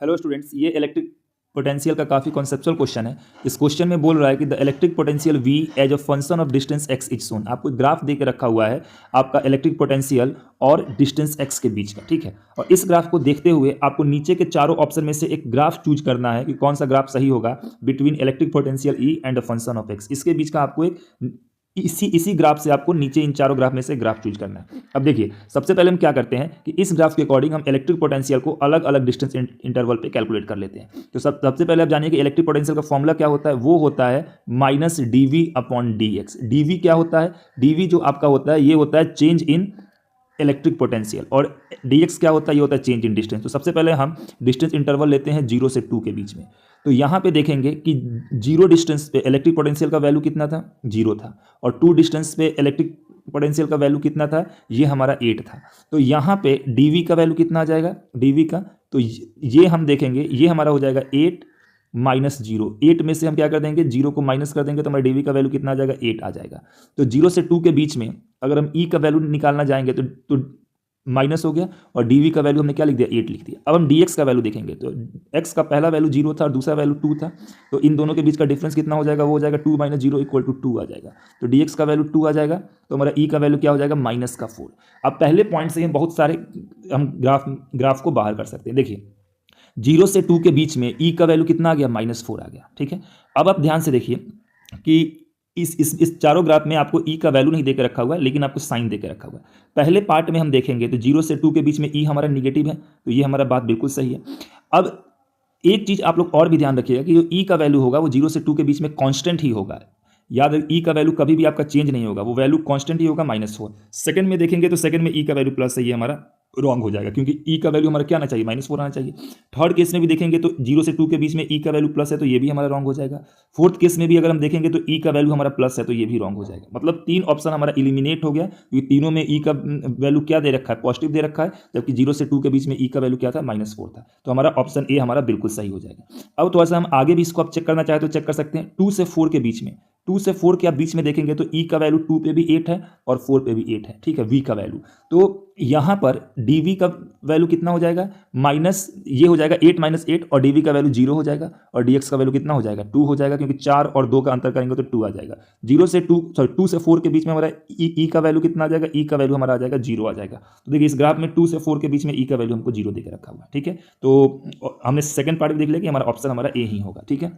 Hello students, ये electric potential का काफ़ी कॉन्सेप्चुअल क्वेश्चन है। इस क्वेश्चन में बोल रहा है कि the electric potential V as a function of distance x is shown. आपको ग्राफ दे के रखा हुआ है आपका इलेक्ट्रिक पोटेंशियल और डिस्टेंस x के बीच का, ठीक है। और इस ग्राफ को देखते हुए आपको नीचे के चारों ऑप्शन में से एक ग्राफ चूज करना है कि कौन सा ग्राफ सही होगा between electric potential E and the function of x। इसके बीच का आपको एक इसी ग्राफ से आपको नीचे इन चारों ग्राफ में से ग्राफ चूज करना है। अब देखिए, सबसे पहले हम क्या करते हैं कि इस ग्राफ के अकॉर्डिंग हम इलेक्ट्रिक पोटेंशियल को अलग अलग डिस्टेंस इंटरवल पे कैलकुलेट कर लेते हैं। तो सबसे पहले आप जानिए कि इलेक्ट्रिक पोटेंशियल का फॉर्मूला क्या होता है। वो होता है minus dv upon dx। dv क्या होता है? dv जो आपका होता है ये होता है चेंज इन इलेक्ट्रिक पोटेंशियल, और dx क्या होता है? ये होता है चेंज इन डिस्टेंस। तो सबसे पहले हम डिस्टेंस इंटरवल लेते हैं 0 से 2 के बीच में। तो यहाँ पे देखेंगे कि 0 डिस्टेंस पे इलेक्ट्रिक पोटेंशियल का वैल्यू कितना था? 0 था। और 2 डिस्टेंस पे इलेक्ट्रिक पोटेंशियल का वैल्यू कितना था? ये हमारा 8 था। तो यहाँ पे dv का वैल्यू कितना आ जाएगा? dv का तो ये हम देखेंगे, ये हमारा हो जाएगा 8 माइनस 0। 8 में से हम क्या कर देंगे? 0 को माइनस कर देंगे तो हमारा dv का वैल्यू कितना आ जाएगा? 8 आ जाएगा। तो 0 से 2 के बीच में अगर हम e का वैल्यू निकालना जाएंगे तो माइनस हो गया, और dv का वैल्यू हमने क्या लिख दिया? 8 लिख दिया। अब हम dx का वैल्यू देखेंगे तो x का पहला वैल्यू 0 था और दूसरा वैल्यू 2 था। तो इन दोनों के बीच का डिफरेंस कितना हो जाएगा? वो हो जाएगा 2 माइनस 0 इक्वल टू 2 आ जाएगा। तो dx का वैल्यू 2 आ जाएगा, तो हमारा e का वैल्यू क्या हो जाएगा? माइनस का 4। अब पहले पॉइंट से हम बहुत सारे हम ग्राफ को बाहर कर सकते हैं। देखिए, 0 से 2 के बीच में e का वैल्यू कितना आ गया? -4 आ गया, ठीक है। अब आप ध्यान से देखिए कि इस चारों ग्राफ में आपको e का वैल्यू नहीं देकर रखा हुआ है, लेकिन आपको साइन देकर रखा हुआ है। पहले पार्ट में हम देखेंगे तो 0 से 2 के बीच में e हमारा निगेटिव है, तो ये हमारा बात बिल्कुल सही है। अब एक चीज आप लोग और भी ध्यान रखिएगा कि जो e का वैल्यू होगा वो 0 से 2 के बीच में कांस्टेंट ही होगा। याद है, e का वैल्यू कभी भी आपका चेंज नहीं होगा, वो वैल्यू कांस्टेंट ही होगा, -4। सेकंड में देखेंगे तो सेकंड में e का वैल्यू प्लस है, ये हमारा रॉन्ग हो जाएगा, क्योंकि e का वैल्यू हमारा क्या आना चाहिए? -4 आना चाहिए। थर्ड केस में भी देखेंगे तो 0 से 2 के बीच में e का वैल्यू प्लस है, तो ये भी हमारा रॉन्ग हो जाएगा। फोर्थ केस में भी अगर हम देखेंगे तो e का वैल्यू हमारा प्लस है, तो ये भी रॉन्ग हो जाएगा। मतलब 3 ऑप्शन हमारा इलिमिनेट हो गया, क्योंकि तीनों में e का वैल्यू क्या दे रखा है? पॉजिटिव दे रखा है, जबकि 0 से 2 के बीच में e का वैल्यू क्या था? -4 था। तो हमारा ऑप्शन ए हमारा बिल्कुल सही हो जाएगा। अब थोड़ा सा हम आगे भी इसको आप चेक करना चाहे तो चेक कर सकते हैं। 2 से 4 के बीच में, 2 से 4 के आप बीच में देखेंगे तो e का वैल्यू 2 पे भी 8 है और 4 पे भी 8 है, ठीक है, v का वैल्यू। तो यहाँ पर dv का वैल्यू कितना हो जाएगा? ये हो जाएगा 8 माइनस 8, और dv का वैल्यू 0 हो जाएगा, और dx का वैल्यू कितना हो जाएगा? 2 हो जाएगा, क्योंकि 4 और 2 का अंतर करेंगे तो 2 आ जाएगा। 2 से 4 के बीच में हमारा e का वैल्यू कितना आ जाएगा? e का वैल्यू हमारा आ जाएगा 0 आ जाएगा। तो देखिए, इस ग्राफ में 2 से 4 के बीच में e का वैल्यू हमको 0 देकर रखा हुआ है, ठीक है। तो हमने सेकंड पार्ट में देख लिया कि हमारा ऑप्शन हमारा ए ही होगा, ठीक है।